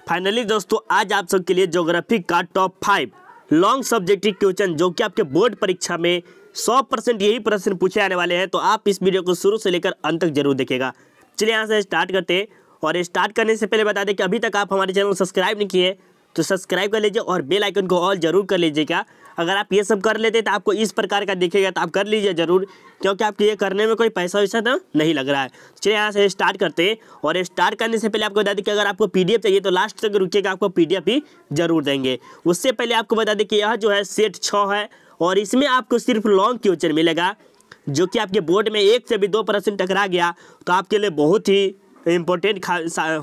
Finally दोस्तों आज आप सबके लिए ज्योग्राफी का टॉप 5 लॉन्ग सब्जेक्टिव क्वेश्चन जो कि आपके बोर्ड परीक्षा में 100% यही प्रश्न पूछे आने वाले हैं, तो आप इस वीडियो को शुरू से लेकर अंत तक जरूर देखिएगा। चलिए यहाँ से स्टार्ट करते हैं। और स्टार्ट करने से पहले बता दें कि अभी तक आप हमारे चैनल को सब्सक्राइब नहीं किए तो सब्सक्राइब कर लीजिए और बेल आइकन को ऑल जरूर कर लीजिएगा। अगर आप ये सब कर लेते तो आपको इस प्रकार का दिखेगा, तो आप कर लीजिए जरूर, क्योंकि आपके ये करने में कोई पैसा वैसा तो नहीं लग रहा है। चलिए यहाँ से स्टार्ट करते हैं। और स्टार्ट करने से पहले आपको बता दें कि अगर आपको पीडीएफ चाहिए तो लास्ट तक रुकिएगा, आपको पीडीएफ ही जरूर देंगे। उससे पहले आपको बता दें कि यह जो है सेट 6 है और इसमें आपको सिर्फ लॉन्ग क्वेश्चन मिलेगा, जो कि आपके बोर्ड में एक से भी 2 प्रश्न टकरा गया तो आपके लिए बहुत ही इम्पोर्टेंट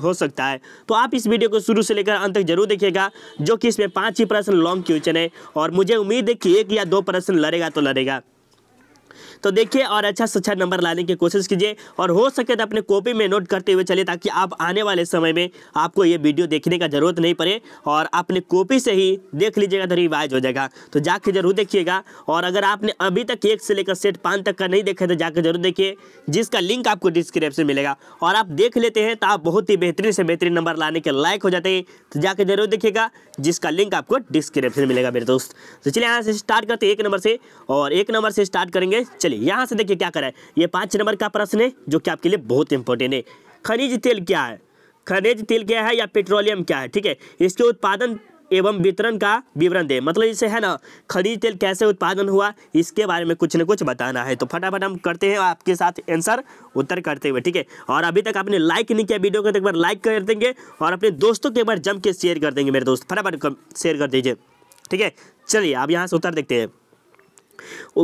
हो सकता है। तो आप इस वीडियो को शुरू से लेकर अंत तक जरूर देखिएगा, जो कि इसमें 5 ही प्रश्न लॉन्ग क्वेश्चन है और मुझे उम्मीद है कि 1 या 2 प्रश्न लड़ेगा तो लड़ेगा। तो देखिए और अच्छा से अच्छा नंबर लाने की कोशिश कीजिए और हो सके तो अपने कॉपी में नोट करते हुए चलिए, ताकि आप आने वाले समय में आपको ये वीडियो देखने का जरूरत नहीं पड़े और अपने कॉपी से ही देख लीजिएगा तो रिवाइज हो जाएगा। तो जाके जरूर देखिएगा। और अगर आपने अभी तक 1 से लेकर सेट 5 तक का नहीं देखा तो जाकर जरूर देखिए, जिसका लिंक आपको डिस्क्रिप्शन मिलेगा। और आप देख लेते हैं तो आप बहुत ही बेहतरीन से बेहतरीन नंबर लाने के लायक हो जाते हैं, तो जाके जरूर देखिएगा, जिसका लिंक आपको डिस्क्रिप्शन मिलेगा मेरे दोस्त। तो चलिए यहाँ से स्टार्ट करते हैं 1 नंबर से, और 1 नंबर से स्टार्ट करेंगे। चलिए यहाँ से देखिए क्या करा है। ये 5 नंबर का प्रश्न है जो कि आपके लिए बहुत इंपॉर्टेंट है। खनिज तेल क्या है? खनिज तेल क्या है या पेट्रोलियम क्या है? ठीक है, इसके उत्पादन एवं वितरण का विवरण दे। मतलब इसे है ना, खनिज तेल कैसे उत्पादन हुआ इसके बारे में कुछ न कुछ बताना है। तो फटाफट हम करते हैं आपके साथ आंसर उत्तर करते हुए, ठीक है। और अभी तक आपने लाइक नहीं किया वीडियो को तो एक बार लाइक कर देंगे और अपने दोस्तों के एक बार जम के शेयर कर देंगे मेरे दोस्त, फटाफट शेयर कर दीजिए, ठीक है। चलिए अब यहाँ से उत्तर देखते हैं।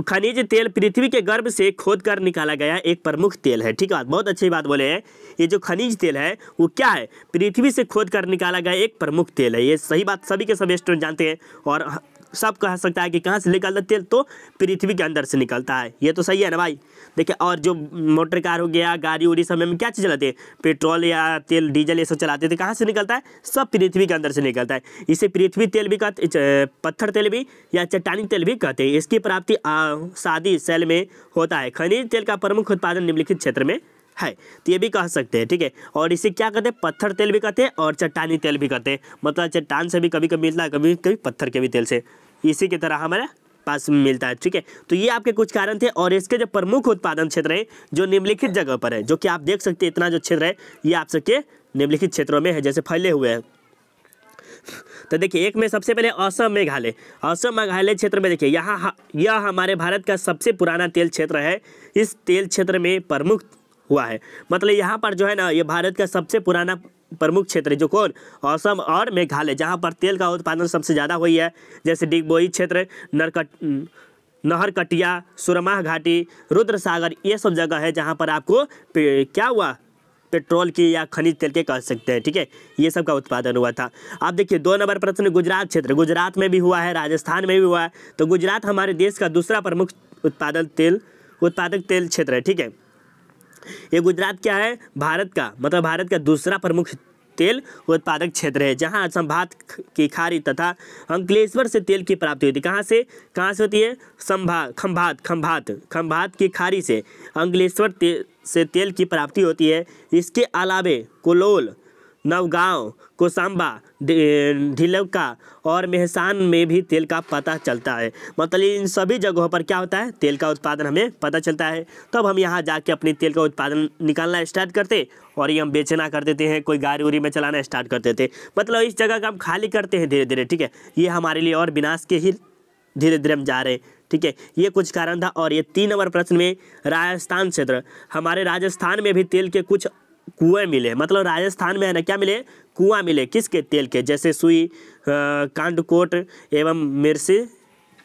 खनिज तेल पृथ्वी के गर्भ से खोद कर निकाला गया एक प्रमुख तेल है, ठीक है। बहुत अच्छी बात बोले हैं। ये जो खनिज तेल है वो क्या है? पृथ्वी से खोद कर निकाला गया एक प्रमुख तेल है। ये सही बात सभी के सभी स्टूडेंट जानते हैं और सब कह सकता है कि कहाँ से निकलता तेल, तो पृथ्वी के अंदर से निकलता है। ये तो सही है ना भाई। देखिए और जो मोटर कार हो गया, गाड़ी उड़ी समय में क्या चीज़ चलाते हैं? पेट्रोल या तेल डीजल ये सब चलाते थे, कहाँ से निकलता है? सब पृथ्वी के अंदर से निकलता है। इसे पृथ्वी तेल भी कहते, पत्थर तेल भी या चट्टानी तेल भी कहते हैं। इसकी प्राप्ति सादी सेल में होता है। खनिज तेल का प्रमुख उत्पादन निम्नलिखित क्षेत्र में है, तो ये भी कह सकते हैं, ठीक है। और इसे क्या कहते हैं? पत्थर तेल भी कहते हैं और चट्टानी तेल भी कहते हैं। मतलब चट्टान से भी कभी कभी मिलता है, कभी कभी पत्थर के भी तेल से, इसी की तरह हमारे पास मिलता है, ठीक है। तो ये आपके कुछ कारण थे। और इसके जो प्रमुख उत्पादन क्षेत्र है जो निम्नलिखित जगह पर है, जो कि आप देख सकते हैं इतना जो क्षेत्र है ये आप सबके निम्नलिखित क्षेत्रों में है, जैसे फैले हुए हैं। तो देखिए एक में सबसे पहले असम मेघालय। असम मेघालय क्षेत्र में देखिए यहाँ यह हमारे भारत का सबसे पुराना तेल क्षेत्र है। इस तेल क्षेत्र में प्रमुख हुआ है। मतलब यहाँ पर जो है ना, ये भारत का सबसे पुराना प्रमुख क्षेत्र है, जो कौन? असम और मेघालय, जहाँ पर तेल का उत्पादन सबसे ज़्यादा हुई है। जैसे डिगबोई क्षेत्र, नहरकटिया, सुरमा घाटी, रुद्र सागर, ये सब जगह है जहाँ पर आपको क्या हुआ? पेट्रोल की या खनिज तेल के कह सकते हैं, ठीक है। ये सब का उत्पादन हुआ था। आप देखिए 2 नंबर प्रश्न, गुजरात क्षेत्र। गुजरात में भी हुआ है, राजस्थान में भी हुआ है। तो गुजरात हमारे देश का दूसरा प्रमुख उत्पादक तेल क्षेत्र है, ठीक है। ये गुजरात क्या है? भारत का, मतलब भारत का दूसरा प्रमुख तेल उत्पादक क्षेत्र है, जहां संभात की खाड़ी तथा अंकलेश्वर से तेल की प्राप्ति होती है। कहाँ से होती है? खंभात की खाड़ी से अंकलेश्वर से तेल की प्राप्ति होती है। इसके अलावे कुलोल, नवगांव, कोसांबा, ढिलवका और मेहसान में भी तेल का पता चलता है। मतलब इन सभी जगहों पर क्या होता है? तेल का उत्पादन हमें पता चलता है। तब हम यहाँ जाके अपनी तेल का उत्पादन निकालना स्टार्ट करते और ये हम बेचना कर देते हैं, कोई गाड़ी उड़ी में चलाना स्टार्ट कर देते। मतलब इस जगह का हम खाली करते हैं धीरे धीरे, ठीक है। ये हमारे लिए और विनाश के ही धीरे धीरे हम जा रहे हैं, ठीक है। ये कुछ कारण था। और ये 3 नंबर प्रश्न में राजस्थान क्षेत्र। हमारे राजस्थान में भी तेल के कुछ कुएं मिले। मतलब राजस्थान में है ना, क्या मिले? कुआं मिले। किसके? तेल के। जैसे सुई, कांडकोट एवं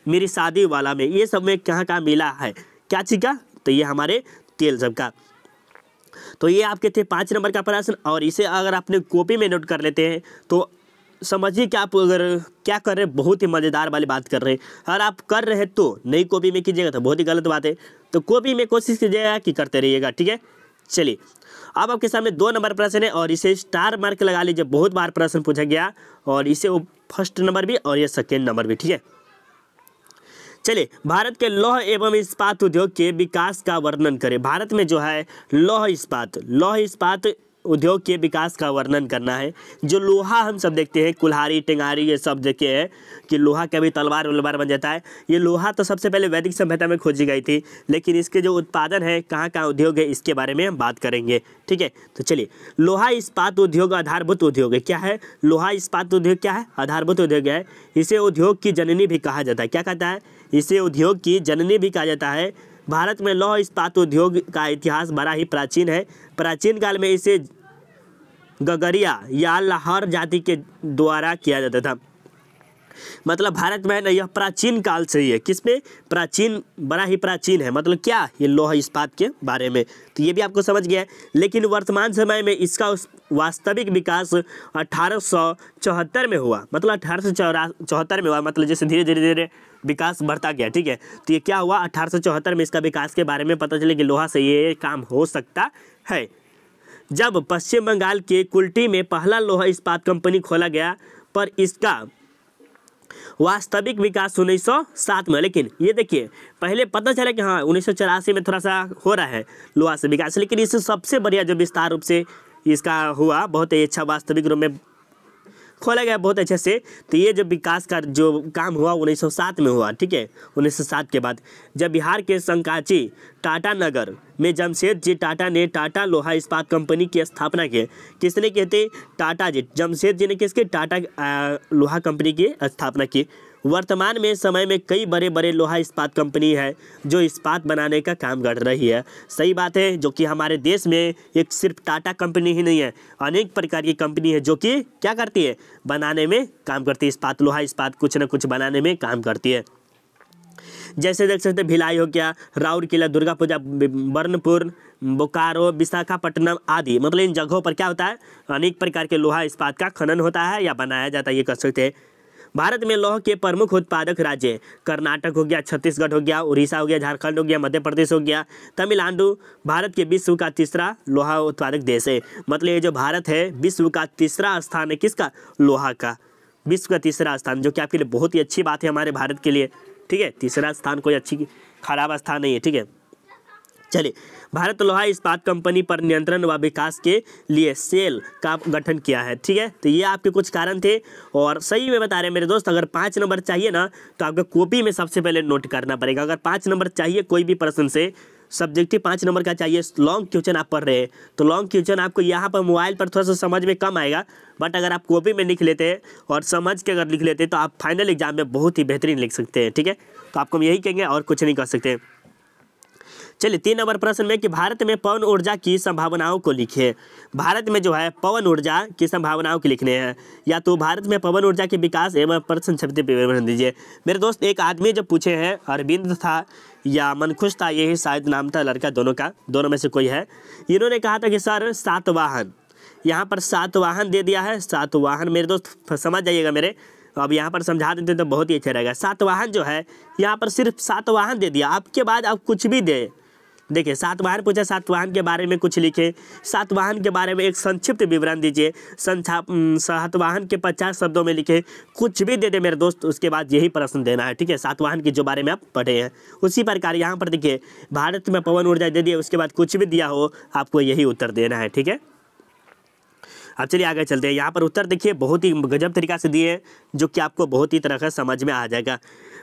मिर्सादी वाला में, ये सब में कहाँ मिला है? क्या चीज़ का? तो ये हमारे तेल सब का। तो ये आपके थे 5 नंबर का प्रश्न। और इसे अगर आपने कॉपी में नोट कर लेते हैं तो समझिए कि आप अगर क्या कर रहे हैं, बहुत ही मज़ेदार वाली बात कर रहे हैं। अगर आप कर रहे हैं तो नई कॉपी में कीजिएगा तो बहुत ही गलत बात है। तो कॉपी में कोशिश कीजिएगा कि करते रहिएगा, ठीक है। चलिए अब आपके सामने 2 नंबर प्रश्न है और इसे स्टार मार्क लगा लीजिए, बहुत बार प्रश्न पूछा गया और इसे वो फर्स्ट नंबर भी और ये सेकेंड नंबर भी, ठीक है। चलिए भारत के लौह एवं इस्पात उद्योग के विकास का वर्णन करें। भारत में जो है लौह इस्पात उद्योग के विकास का वर्णन करना है। जो लोहा हम सब देखते हैं, कुल्हाड़ी टेंगारी ये सब देखे हैं कि लोहा का भी तलवार वलवार बन जाता है। ये लोहा तो सबसे पहले वैदिक सभ्यता में खोजी गई थी, लेकिन इसके जो उत्पादन है, कहाँ कहाँ उद्योग है, इसके बारे में हम बात करेंगे। ठीक है, तो चलिए, लोहा इस्पात उद्योग आधारभूत उद्योग है। क्या है लोहा इस्पात उद्योग? क्या है? आधारभूत उद्योग है। इसे उद्योग की जननी भी कहा जाता है। क्या कहता है? इसे उद्योग की जननी भी कहा जाता है। भारत में लौह इस्पात उद्योग का इतिहास बड़ा ही प्राचीन है। प्राचीन काल में इसे गगरिया या लाहौर जाति के द्वारा किया जाता था। मतलब भारत में है ना, यह प्राचीन काल से ही है। किसमें? प्राचीन, बड़ा ही प्राचीन है। मतलब क्या? ये लौह इस्पात के बारे में, तो ये भी आपको समझ गया है। लेकिन वर्तमान समय में इसका वास्तविक विकास 1874 में हुआ। मतलब 1874 में हुआ, मतलब जैसे धीरे धीरे विकास बढ़ता गया। ठीक है, तो ये क्या हुआ? 1874 में इसका विकास के बारे में पता चले कि लोहा से ये काम हो सकता है। जब पश्चिम बंगाल के कुल्टी में पहला लोहा इस्पात कंपनी खोला गया, पर इसका वास्तविक विकास 1907 में। लेकिन ये देखिए, पहले पता चला कि हाँ 1984 में थोड़ा सा हो रहा है लोहा से विकास, लेकिन इससे सबसे बढ़िया जो विस्तार रूप से इसका हुआ, बहुत ही अच्छा वास्तविक रूप में खोला गया बहुत अच्छे से। तो ये जो विकास का जो काम हुआ 1907 में हुआ। ठीक है, 1907 के बाद जब बिहार के संकाची टाटा नगर में जमशेद टाटा ने टाटा लोहा इस्पात कंपनी की स्थापना की। किसने की थी? टाटा जी, जमशेद जी ने किसके? टाटा लोहा कंपनी की स्थापना की। वर्तमान में समय में कई बड़े बड़े लोहा इस्पात कंपनी है जो इस्पात बनाने का काम कर रही है। सही बात है, जो कि हमारे देश में एक सिर्फ टाटा कंपनी ही नहीं है, अनेक प्रकार की कंपनी है जो कि क्या करती है? बनाने में काम करती है। इस्पात, लोहा इस्पात कुछ ना कुछ बनाने में काम करती है। जैसे देख सकते हैं, भिलाई हो गया, राउरकेला, दुर्गा पूजा, बर्नपुर, बोकारो, विशाखापट्टनम आदि। मतलब इन जगहों पर क्या होता है? अनेक प्रकार के लोहा इस्पात का खनन होता है या बनाया जाता है, ये कह सकते हैं। भारत में लौह के प्रमुख उत्पादक राज्य कर्नाटक हो गया, छत्तीसगढ़ हो गया, उड़ीसा हो गया, झारखंड हो गया, मध्य प्रदेश हो गया, तमिलनाडु। भारत के विश्व का तीसरा लोहा उत्पादक देश है। मतलब ये जो भारत है, विश्व का तीसरा स्थान है। किसका? लोहा का। विश्व का तीसरा स्थान, जो कि आपके लिए बहुत ही अच्छी बात है हमारे भारत के लिए। ठीक है, तीसरा स्थान कोई अच्छी खराब स्थान नहीं है। ठीक है, चलिए, भारत लोहा इस्पात कंपनी पर नियंत्रण व विकास के लिए सेल का गठन किया है। ठीक है, तो ये आपके कुछ कारण थे और सही में बता रहे हैं मेरे दोस्त। अगर 5 नंबर चाहिए ना, तो आपको कॉपी में सबसे पहले नोट करना पड़ेगा। अगर 5 नंबर चाहिए कोई भी प्रश्न से, सब्जेक्टिव 5 नंबर का चाहिए, लॉन्ग क्वेश्चन आप पढ़ रहे हैं, तो लॉन्ग क्वेश्चन आपको यहाँ पर मोबाइल पर थोड़ा सा समझ में कम आएगा, बट अगर आप कॉपी में लिख लेते हैं और समझ के अगर लिख लेते हैं तो आप फाइनल एग्जाम में बहुत ही बेहतरीन लिख सकते हैं। ठीक है, तो आपको हम यही कहेंगे और कुछ नहीं कर सकते। चलिए, 3 नंबर प्रश्न में कि भारत में पवन ऊर्जा की संभावनाओं को लिखिए। भारत में जो है पवन ऊर्जा की संभावनाओं को लिखने हैं, या तो भारत में पवन ऊर्जा के विकास एवं संक्षिप्त विवरण दीजिए। मेरे दोस्त, एक आदमी जब पूछे हैं, अरविंद था या मनखुश था, यही शायद नाम था लड़का, दोनों का, दोनों में से कोई है। इन्होंने कहा था कि सर सातवाहन, यहाँ पर सातवाहन दे दिया है। सातवाहन मेरे दोस्त समझ जाइएगा मेरे, अब यहाँ पर समझा देते तो बहुत ही अच्छा रहेगा। सातवाहन जो है यहाँ पर सिर्फ सातवाहन दे दिया, आपके बाद आप कुछ भी दे। देखिए, सातवाहन पूछा, सातवाहन के बारे में कुछ लिखे, सातवाहन के बारे में एक संक्षिप्त विवरण दीजिए, सातवाहन के 50 शब्दों में लिखे, कुछ भी दे दे मेरे दोस्त, उसके बाद यही प्रश्न देना है। ठीक है, सातवाहन के जो बारे में आप पढ़े हैं उसी प्रकार यहाँ पर देखिए, भारत में पवन ऊर्जा दे दिया, उसके बाद कुछ भी दिया हो, आपको यही उत्तर देना है। ठीक है, अब चलिए आगे चलते हैं। यहाँ पर उत्तर देखिए बहुत ही गजब तरीका से दिए हैं, जो कि आपको बहुत ही तरह का समझ में आ जाएगा।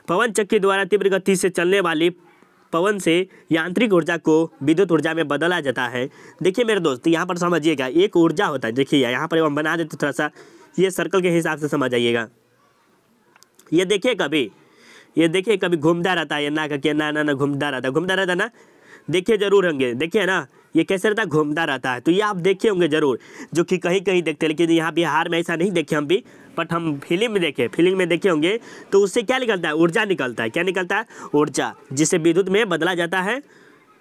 पवन चक्की द्वारा तीव्र गति से चलने वाली पवन से यांत्रिक ऊर्जा को विद्युत ऊर्जा में बदला जाता है। देखिए मेरे दोस्त, यहाँ पर समझिएगा, एक ऊर्जा होता है। देखिए यहाँ पर हम बना देते थोड़ा सा, ये सर्कल के हिसाब से समझ आइएगा। ये देखिए कभी घूमता रहता है, ना करके ना घूमता रहता ना, देखिए जरूर होंगे, देखिए ना, ये कैसे रहता है? घूमता रहता है। तो ये आप देखे होंगे जरूर, जो कि कहीं कहीं देखते हैं, लेकिन यहाँ बिहार में ऐसा नहीं देखे हम भी, बट हम फिल्म में देखे होंगे। तो उससे क्या निकलता है? ऊर्जा निकलता है। क्या निकलता है? ऊर्जा, जिसे विद्युत में बदला जाता है,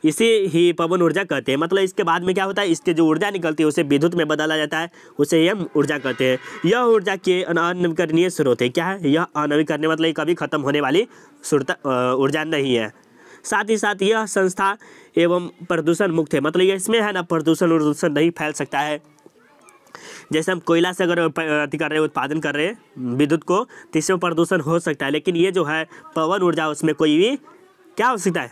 इसे ही पवन ऊर्जा कहते हैं। मतलब इसके बाद में क्या होता है? इसके जो ऊर्जा निकलती है उसे विद्युत में बदला जाता है, उसे हम ऊर्जा कहते हैं। यह ऊर्जा के अनवीकरणीय स्रोत है। क्या है? यह अनवीकरणीय मतलब कभी खत्म होने वाली ऊर्जा नहीं है। साथ ही साथ यह संस्था एवं प्रदूषण मुक्त है। मतलब ये इसमें है ना, प्रदूषण नहीं फैल सकता है। जैसे हम कोयला से अगर अति कर रहे हैं, उत्पादन कर रहे हैं विद्युत को, तो इसमें प्रदूषण हो सकता है, लेकिन ये जो है पवन ऊर्जा, उसमें कोई भी क्या हो सकता है,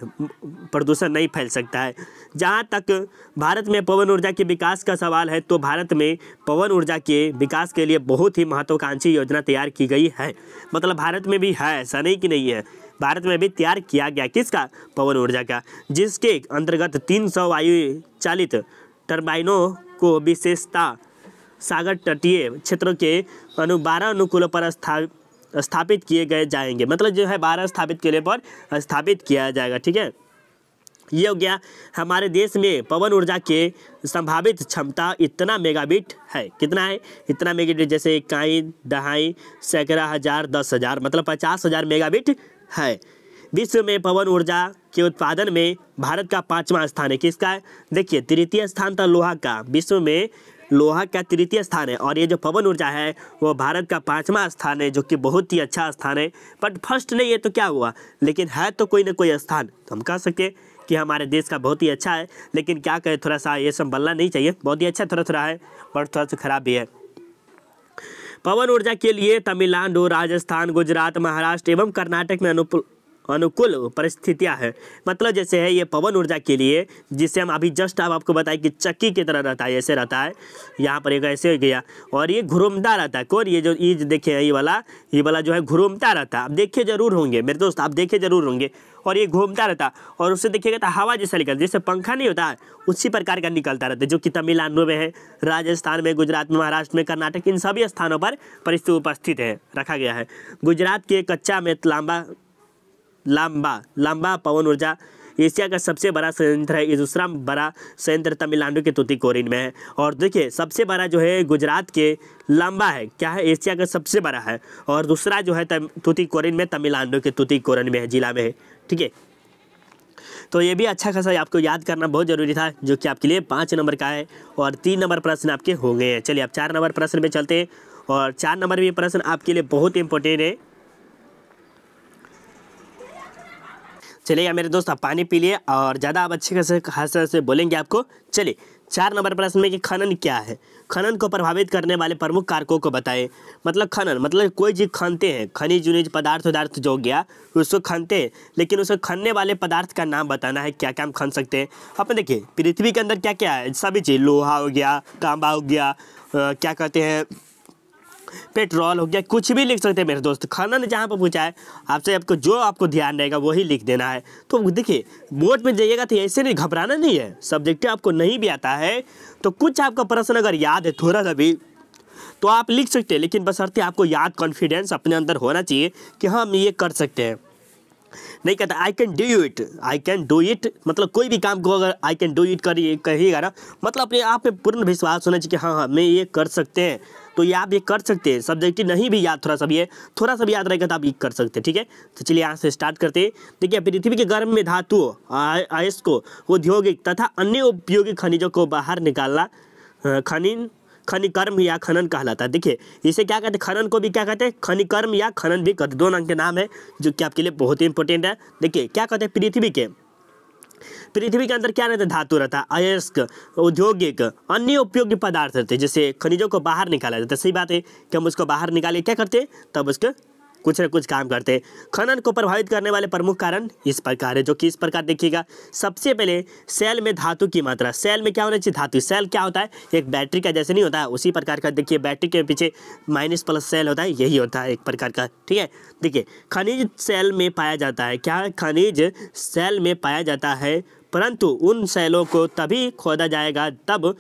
प्रदूषण नहीं फैल सकता है। जहाँ तक भारत में पवन ऊर्जा के विकास का सवाल है तो भारत में पवन ऊर्जा के विकास के लिए बहुत ही महत्वाकांक्षी योजना तैयार की गई है। मतलब भारत में भी है, ऐसा नहीं कि नहीं है, भारत में भी तैयार किया गया किसका, पवन ऊर्जा का, जिसके अंतर्गत 300 वायु चालित टर्बाइनों को विशेषता सागर तटीय क्षेत्रों के 12 अनुकूलों पर स्थापित किए गए जाएंगे। मतलब जो है 12 स्थापित किले पर स्थापित किया जाएगा। ठीक है, ये हो गया। हमारे देश में पवन ऊर्जा के संभावित क्षमता इतना मेगाबिट है, कितना है, इतना मेगाबिट, जैसे इकाई, दहाई, सैकड़ा, हजार, 10,000, मतलब 50,000 मेगाबिट है। विश्व में पवन ऊर्जा के उत्पादन में भारत का 5वां स्थान है। किसका है, देखिए तृतीय स्थान था लोहा का, विश्व में लोहा का तृतीय स्थान है, और ये जो पवन ऊर्जा है वो भारत का 5वां स्थान है, जो कि बहुत ही अच्छा स्थान है। बट फर्स्ट नहीं है तो क्या हुआ, लेकिन है तो कोई ना कोई स्थान, तो हम कह सकते हैं कि हमारे देश का बहुत ही अच्छा है। लेकिन क्या कहें, थोड़ा सा ये सब बनना नहीं चाहिए, बहुत ही अच्छा थोड़ा थोड़ा है और थोड़ा सा खराब भी है। पवन ऊर्जा के लिए तमिलनाडु, राजस्थान, गुजरात, महाराष्ट्र एवं कर्नाटक में अनुकूल परिस्थितियां है। मतलब जैसे है ये पवन ऊर्जा के लिए, जिसे हम अभी जस्ट अब आपको बताएं कि चक्की की तरह रहता है, ऐसे रहता है, यहाँ पर एक ऐसे हो गया और ये घूमता रहता है। कौन, ये जो ईज देखे, ये वाला जो है घूमता रहता है। आप देखे जरूर होंगे मेरे दोस्त, आप देखे जरूर होंगे, और ये घूमता रहता और उससे देखिएगा तो हवा जैसा निकलता, जैसे पंखा नहीं होता है उसी प्रकार का निकलता रहता है, जो कि तमिलनाडु में है, राजस्थान में, गुजरात में, महाराष्ट्र में, कर्नाटक, इन सभी स्थानों पर परिस्थिति उपस्थित है, रखा गया है। गुजरात के कच्चा में लांबा पवन ऊर्जा एशिया का सबसे बड़ा संयंत्र है। ये दूसरा बड़ा संयंत्र तमिलनाडु के तूतीकोरिन में है। और देखिए सबसे बड़ा जो है गुजरात के लांबा है, क्या है, एशिया का सबसे बड़ा है, और दूसरा जो है तूतीकोरिन में, तमिलनाडु के तूतीकोरिन में है, जिला में है। ठीक है, तो ये भी अच्छा खासा आपको याद करना बहुत जरूरी था, जो कि आपके लिए 5 नंबर का है, और 3 नंबर प्रश्न आपके हो गए हैं। चलिए आप 4 नंबर प्रश्न पे चलते हैं, और 4 नंबर भी प्रश्न आपके लिए बहुत इंपॉर्टेंट है। चलिए मेरे दोस्त, आप पानी पी लिए और ज़्यादा आप अच्छे खासे से बोलेंगे आपको। चलिए 4 नंबर प्रश्न में कि खनन क्या है, खनन को प्रभावित करने वाले प्रमुख कारकों को बताएं। मतलब खनन मतलब कोई चीज़ खनते हैं, खनिज उनिज पदार्थ जो हो गया उसको खनते हैं, लेकिन उसे खनने वाले पदार्थ का नाम बताना है, क्या क्या हम खन सकते हैं। अपन देखिए पृथ्वी के अंदर क्या क्या है, सभी चीज़, लोहा हो गया, तांबा हो गया, क्या कहते हैं, पेट्रोल हो गया, कुछ भी लिख सकते हैं मेरे दोस्त। खनन जहाँ पर पूछा है आपसे, आपको ध्यान रहेगा वही लिख देना है। तो देखिए बोर्ड में जाइएगा तो ऐसे नहीं, घबराना नहीं है। सब्जेक्टिव आपको नहीं भी आता है तो कुछ आपका प्रश्न अगर याद है थोड़ा सा भी तो आप लिख सकते हैं, लेकिन बशर्ते आपको याद, कॉन्फिडेंस अपने अंदर होना चाहिए कि हम ये कर सकते हैं। नहीं कहता आई कैन डू इट, मतलब कोई भी काम को अगर आई कैन डू इट कहिएगा ना, मतलब अपने आप पे पूर्ण विश्वास होना चाहिए कि हाँ मैं ये कर सकते हैं, तो ये आप ये कर सकते हैं। सब्जेक्टिव नहीं भी याद, थोड़ा सा भी याद रहेगा तो आप ये कर सकते हैं। ठीक है, तो चलिए यहाँ से स्टार्ट करते हैं। देखिए पृथ्वी के गर्भ में धातुओं, अयस्कों, औद्योगिक तथा अन्य उपयोगी खनिजों को बाहर निकालना खनिकर्म या खनन कहलाता है। देखिए इसे क्या कहते हैं, खनन को भी क्या कहते हैं, खनिकर्म या खनन भी कहते हैं। 2 अंक के नाम है जो कि आपके लिए बहुत ही इंपॉर्टेंट है। देखिए क्या कहते हैं, पृथ्वी के अंदर क्या रहता है, धातु रहता है, अयस्क, औद्योगिक, अन्य उपयोगी पदार्थ रहते हैं, जैसे खनिजों को बाहर निकाला जाता है। सही बात है कि हम उसको बाहर निकाले क्या करते हैं, तब उसके कुछ न कुछ काम करते हैं। खनन को प्रभावित करने वाले प्रमुख कारण इस प्रकार है, जो कि इस प्रकार देखिएगा। सबसे पहले सेल में धातु की मात्रा, सेल में क्या होना चाहिए, धातु। सेल क्या होता है, एक बैटरी का जैसे नहीं होता है उसी प्रकार का। देखिए बैटरी के पीछे माइनस प्लस सेल होता है, यही होता है एक प्रकार का। ठीक है, देखिए खनिज सेल में पाया जाता है, क्या खनिज सेल में पाया जाता है, परंतु उन सेलों को तभी खोदा जाएगा तब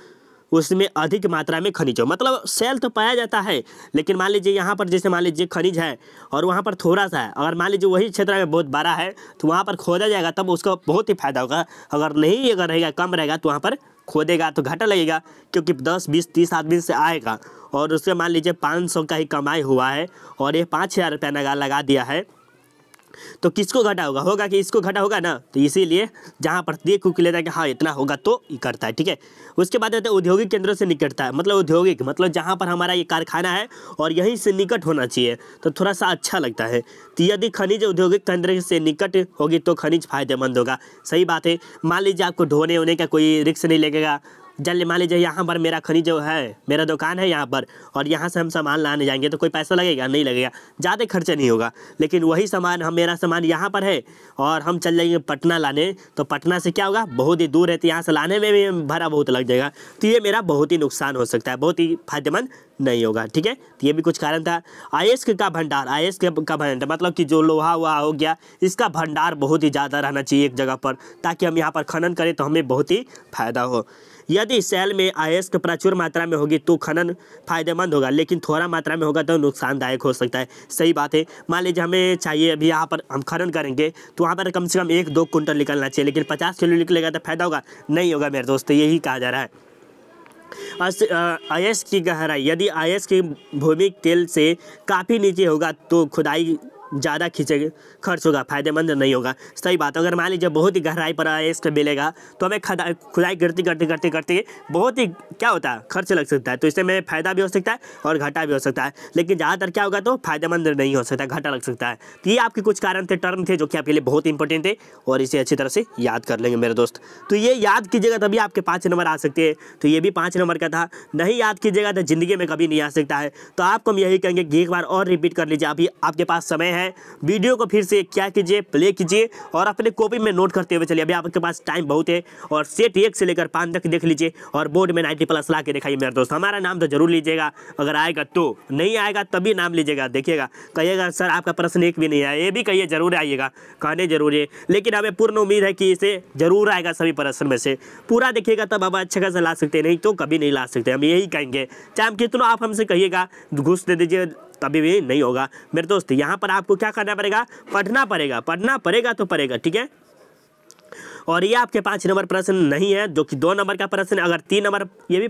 उसमें अधिक मात्रा में खनिज हो। मतलब सेल तो पाया जाता है, लेकिन मान लीजिए यहाँ पर जैसे मान लीजिए खनिज है और वहाँ पर थोड़ा सा है, अगर मान लीजिए वही क्षेत्र में बहुत बड़ा है तो वहाँ पर खोदा जाएगा तब उसको बहुत ही फायदा होगा। अगर नहीं अगर रहेगा, कम रहेगा तो वहाँ पर खोदेगा तो घाटा लगेगा, क्योंकि 10, 20, 30 आदमी से आएगा और उससे मान लीजिए 500 का ही कमाई हुआ है और ये 5,000 रुपया लगा दिया है, तो किसको घाटा होगा कि इसको घाटा होगा ना। तो इसीलिए जहाँ पर देख को लेता है कि हाँ इतना होगा तो ये करता है। ठीक है, उसके बाद आता है औद्योगिक केंद्रों से निकटता है। मतलब औद्योगिक मतलब जहाँ पर हमारा ये कारखाना है और यहीं से निकट होना चाहिए तो थोड़ा सा अच्छा लगता है। तो यदि खनिज औद्योगिक केंद्र से निकट होगी तो खनिज फायदेमंद होगा। सही बात है, मान लीजिए आपको ढोने होने का कोई रिस्क नहीं लगेगा, जल्द मान लीजिए यहाँ पर मेरा खनिज जो है, मेरा दुकान है यहाँ पर, और यहाँ से हम सामान लाने जाएंगे तो कोई पैसा लगेगा? नहीं लगेगा, ज़्यादा खर्चा नहीं होगा। लेकिन वही सामान मेरा सामान यहाँ पर है और हम चल जाएंगे पटना लाने, तो पटना से क्या होगा, बहुत ही दूर है, तो यहाँ से लाने में भी भाड़ा बहुत लग जाएगा, तो ये मेरा बहुत ही नुकसान हो सकता है, बहुत ही फायदेमंद नहीं होगा। ठीक है, तो ये भी कुछ कारण था। अयस्क का भंडार, अयस्क का भंडार मतलब कि जो लोहा हुआ हो गया, इसका भंडार बहुत ही ज़्यादा रहना चाहिए एक जगह पर, ताकि हम यहाँ पर खनन करें तो हमें बहुत ही फायदा हो। यदि सेल में अयस्क प्रचुर मात्रा में होगी तो खनन फायदेमंद होगा, लेकिन थोड़ा मात्रा में होगा तो नुकसानदायक हो सकता है। सही बात है। मान लीजिए हमें चाहिए अभी यहाँ पर हम खनन करेंगे तो वहाँ पर कम से कम 1-2 कुंटल निकलना चाहिए, लेकिन 50 किलो निकलेगा तो फायदा होगा? नहीं होगा मेरे दोस्त, यही कहा जा रहा है। अयस्क की गहराई, यदि अयस्क की भूमि तेल से काफ़ी नीचे होगा तो खुदाई ज़्यादा खर्च होगा, फायदेमंद नहीं होगा। सही बात। अगर मान लीजिए बहुत ही गहराई पर अयस्क मिलेगा तो हमें खुदाई करते बहुत ही क्या होता है, खर्च लग सकता है, तो इससे हमें फ़ायदा भी हो सकता है और घाटा भी हो सकता है। लेकिन ज़्यादातर क्या होगा तो फायदेमंद नहीं हो सकता, घाटा लग सकता है। तो ये आपके कुछ कारण थे, टर्म थे जो कि आपके लिए बहुत इंपॉर्टेंट थे, और इसे अच्छी तरह से याद कर लेंगे मेरे दोस्त। तो ये याद कीजिएगा तभी आपके 5 नंबर आ सकते हैं। तो ये भी 5 नंबर का था। नहीं याद कीजिएगा तो ज़िंदगी में कभी नहीं आ सकता है। तो आपको हम यही कहेंगे कि एक बार और रिपीट कर लीजिए, अभी आपके पास समय है। वीडियो को फिर से क्या कीजिए, प्ले कीजिए और अपने कॉपी में नोट करते हुए चलिए। अभी आपके पास टाइम बहुत है, और सेट 1 से लेकर 5 तक देख लीजिए और बोर्ड में 90+ ला के दिखाइए मेरे दोस्त। हमारा नाम तो जरूर लीजिएगा, अगर आएगा तो, नहीं आएगा तभी नाम लीजिएगा। देखिएगा, कहिएगा सर आपका प्रश्न एक भी नहीं आया, ये भी कहिए जरूर आइएगा, कहने जरूर है। लेकिन हमें पूर्ण उम्मीद है कि इसे जरूर आएगा सभी प्रश्न में से। पूरा देखिएगा तब आप अच्छा खासा ला सकते, नहीं तो कभी नहीं ला सकते। हम यही कहेंगे, चाहे हम कितना आप हमसे कहिएगा घूस दे दीजिए तभी भी नहीं होगा मेरे दोस्त। यहाँ पर आपको क्या करना पड़ेगा, पढ़ना पड़ेगा तो पड़ेगा। ठीक है, और ये आपके 5 नंबर प्रश्न नहीं है, जो कि 2 नंबर का प्रश्न। अगर 3 नंबर ये भी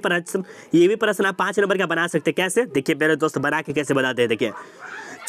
प्रश्न आप 5 नंबर का बना सकते। कैसे, देखिए मेरे दोस्त बना के कैसे बताते हैं। देखिए,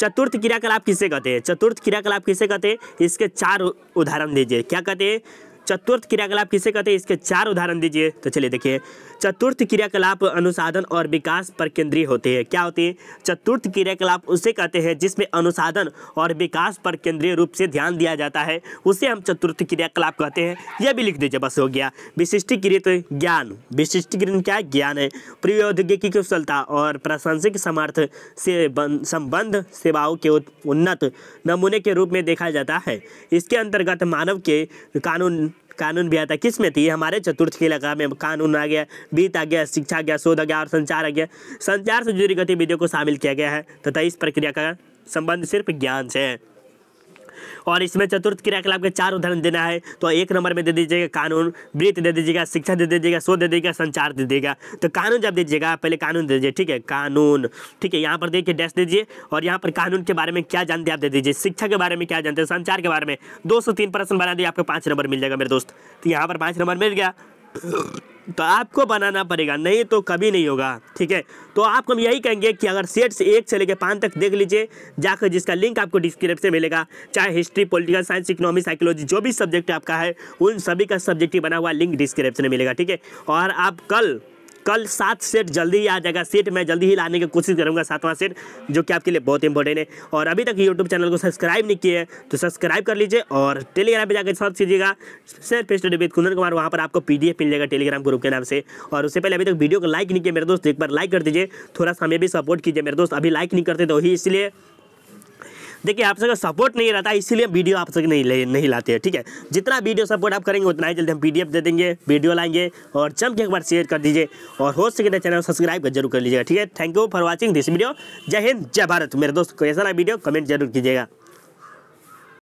चतुर्थ क्रियाकलाप किसे कहते हैं? चतुर्थ क्रियाकलाप किसे कहते हैं? इसके 4 उदाहरण दीजिए। क्या कहते हैं? चतुर्थ क्रियाकलाप किसे कहते हैं? इसके 4 उदाहरण दीजिए। तो चलिए देखिए, चतुर्थ क्रियाकलाप अनुसाधन और विकास पर केंद्रीय होते हैं। क्या होते हैं? चतुर्थ क्रियाकलाप उसे कहते हैं जिसमें अनुसाधन और विकास पर केंद्रीय रूप से ध्यान दिया जाता है, उसे हम चतुर्थ क्रियाकलाप कहते हैं। यह भी लिख दीजिए, बस हो गया। विशिष्टीकृत ज्ञान, विशिष्टीकृत क्या है? ज्ञान है। प्रौद्योगिकी कुशलता और प्रासंगिक सामर्थ्य से संबंध सेवाओं के उन्नत नमूने के रूप में देखा जाता है। इसके अंतर्गत मानव के कानून भी आता है। किस में थी? हमारे चतुर्थ क्रियाकलाप में कानून आ गया, वित्त आ गया, शिक्षा आ गया, शोध आ गया और संचार आ गया। संचार से जुड़ी गतिविधियों को शामिल किया गया है तथा इस प्रक्रिया का संबंध सिर्फ ज्ञान से है। और इसमें चतुर्थ क्रियाकलाप के 4 उदाहरण देना है, तो 1 नंबर में दे दीजिएगा कानून, वित्त दे दीजिएगा, शिक्षा दे दीजिएगा, शोध दे दीजिएगा, संचार दे दीजिएगा। तो कानून जब दीजिएगा पहले कानून दे दीजिए। ठीक है, कानून। ठीक है, यहाँ पर देखिए डैश दीजिए, और यहाँ पर कानून के बारे में क्या जानते हैं आप दे दीजिए, शिक्षा के बारे में क्या जानते हैं, संचार के बारे में। 2 से 3 प्रश्न बना दिए, आपको 5 नंबर मिल जाएगा मेरे दोस्त। तो यहाँ पर 5 नंबर मिल गया, तो आपको बनाना पड़ेगा, नहीं तो कभी नहीं होगा। ठीक है, तो आपको हम यही कहेंगे कि अगर सेट से 1 से लेकर 5 तक देख लीजिए जाकर, जिसका लिंक आपको डिस्क्रिप्शन में मिलेगा। चाहे history, political science, economy, psychology, जो भी सब्जेक्ट आपका है उन सभी का सब्जेक्टिव बना हुआ लिंक डिस्क्रिप्शन में मिलेगा। ठीक है, और आप कल 7 सेट जल्दी ही आ जाएगा। सेट मैं जल्दी ही लाने की कोशिश करूंगा, 7वां सेट, जो कि आपके लिए बहुत इंपॉर्टेंट है। और अभी तक यूट्यूब चैनल को सब्सक्राइब नहीं किए तो सब्सक्राइब कर लीजिए, और टेलीग्राम पे जाकर सर्च कीजिएगा self study with Kundan Kumar, वहाँ पर आपको PDF मिल जाएगा टेलीग्राम ग्रुप के नाम से। और उससे पहले अभी तक वीडियो को लाइक नहीं किया मेरे दोस्त, एक बार लाइक कर दीजिए, थोड़ा सा हमें भी सपोर्ट कीजिए मेरे दोस्त। अभी लाइक नहीं करते तो ही, इसलिए देखिए आप सबका सपोर्ट नहीं रहता, इसीलिए वीडियो आप सब नहीं लाते हैं। ठीक है, जितना वीडियो सपोर्ट आप करेंगे उतना ही जल्दी हम PDF दे देंगे, वीडियो लाएंगे। और जम के एक बार शेयर कर दीजिए, और हो सके तो चैनल सब्सक्राइब जरूर कर लीजिएगा। ठीक है, thank you for watching this video. जय हिंद, जय भारत मेरे दोस्त। कैसा लगा वीडियो कमेंट जरूर कीजिएगा।